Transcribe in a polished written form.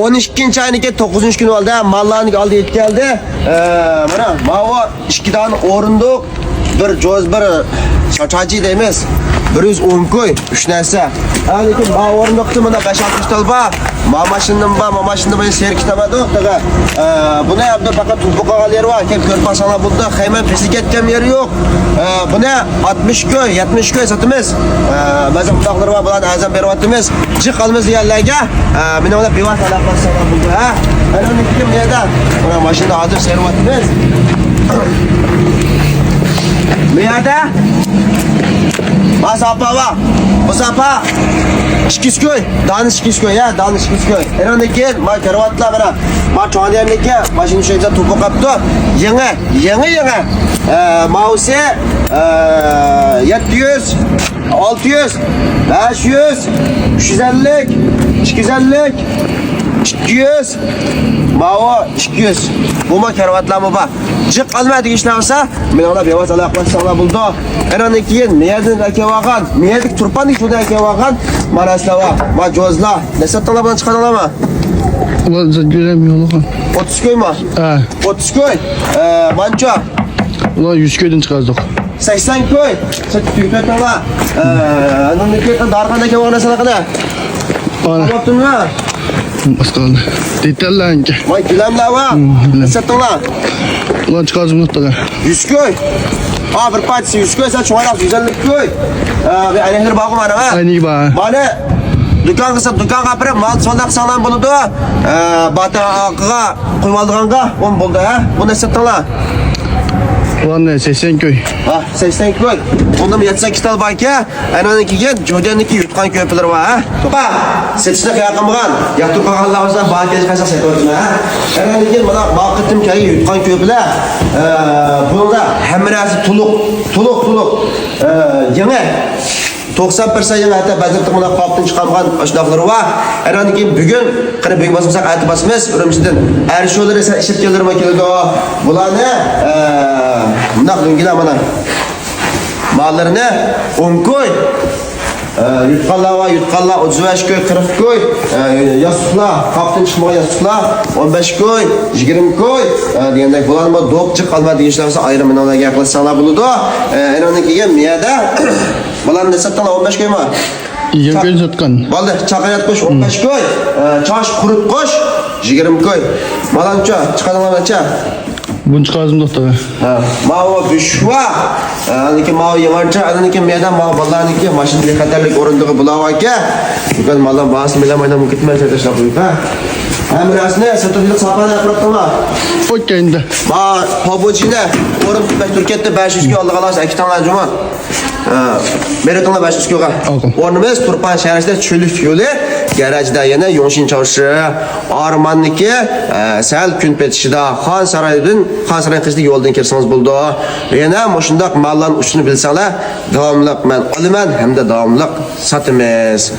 12 ayınki 9 gün oldu. Mallarını aldı yetib geldi. Mana mava 2 tane o'rindiq, bir joz, bir chachachi deymiz. 110 koy, 3 narsa. Lekin ma o'rindiqni mana 5-6 talba. Mamashindan ben seyir kitamadık da. Buna yaptı fakat tuzbuqalar yeri var. Kem körpasana buldu. Hemen pesi ketken yeri yok. Buna 60 köy, 70 köy satımız. Bazı mutfakları var. Bulan azam bervatımız. Çıkalımız yerlerge. Buna ona bivat alakasına buldu. Ben onu kim yerden? Buna maşında hazır servatımız. Bu yerde Masapa var. Masapa Şikisköy, Danış Şikisköy ya, Danış Şikisköy. Erondaki ma kervatla bana. Ma çoğaniyemdeki maşın şeyden topu kaptı. Yeni. Mause 700, 600, 500, 350, 250, 200, Mao 200. Bu ma kervatla bak. Cık almadı işlerse, ben ona bir vasal yaklaşsana buldu. Erondaki yen, niyedin ekevagan, niyedik turpan içinde ekevagan. Maraslava, ma cozla. Ne sattılar bana çıkardılar mı? Ulan göremiyorum lan. 30 köy mü? He. 30 köy. Manço. Ulan 100 köyden çıkardık. 80 köy. 80 köy tala. Anın köy dargandaki var nasıl kadar? Ana. Baktın mı? Başkalarına. Detaylan ki. Vay gülemler var. Ne sattılar? Ulan çıkardım mutlaka. 100 köy. Bir partisi 100 köy. Sen şu an 150 köy. Bir aleyhler bakım var ama. Aynı gibi ha. Bana dükkan kısıp dükkan kapırıp mal sondak sağlam buludu. Batı akıga kuymaldıganга on buldu ha. Bu ne sattılar? Ulan ne 80 köy. 80 köy. Onda 78 tal banki. Ananınki gen Jodeniki yutkan köpüler var ha. Tuqa. Seçte kıyaqımgan. Yaqtu qağanlarımızdan banki kaysa setoruz ha. Ananınki mana baqıtım kayı yutkan köpüler. Bunda hamrası tuluk. Yenge 90% yang hatta bazı tımına kaptın çıkargan aşnaqları var. Ananınki bugün qani büyük basımsak aytı basımız Ürümçiden. Erşoları ise işip gelir mi keldi o. Bularni bunaq döngüler mana. Mallarını 10 koy. Yutqanlar 35 koy, 40 koy. Yastıqlar, kaptın çıkmağa yastıqlar 15 koy, 20 koy. Degandek bularni dopçıq alma deyişlerse ayrımını ona yaklaşsalar buludu. Enoniki yem miyada. Bularni ne sattan 15 koy mu? 20 köy satkan. Baldı, çakayat koş 15 koy. Çaş kurut koş 20 koy. Malança çıkardılar maça. Bunu çıkardım mutlaka. Mao büşva. Aniki mao yamanca, aniki meydan mao ballarniki maşın bir kadarlık orunduğu bulava ki. Bukan malam bahas milamayla mukitmez arkadaşlar bu yuka. Emrasne satılık sapana yapraktılar. Okeyinde. Ma pabucine orun tutmak Türkiye'de 500 kilo aldık alas 2 tane cuma. Meritonla 500 kilo. Ornumuz Turpan şehrisinde çölük yolu. Garajda yana Yongshin çarşı. Armanniki sel gün petişida Xan Sarayın qizli yo'ldan kirsangiz bo'ldi. Yana mushundaq mallan uchini bilsanglar, davomliq men olaman hamda davomliq sotamiz.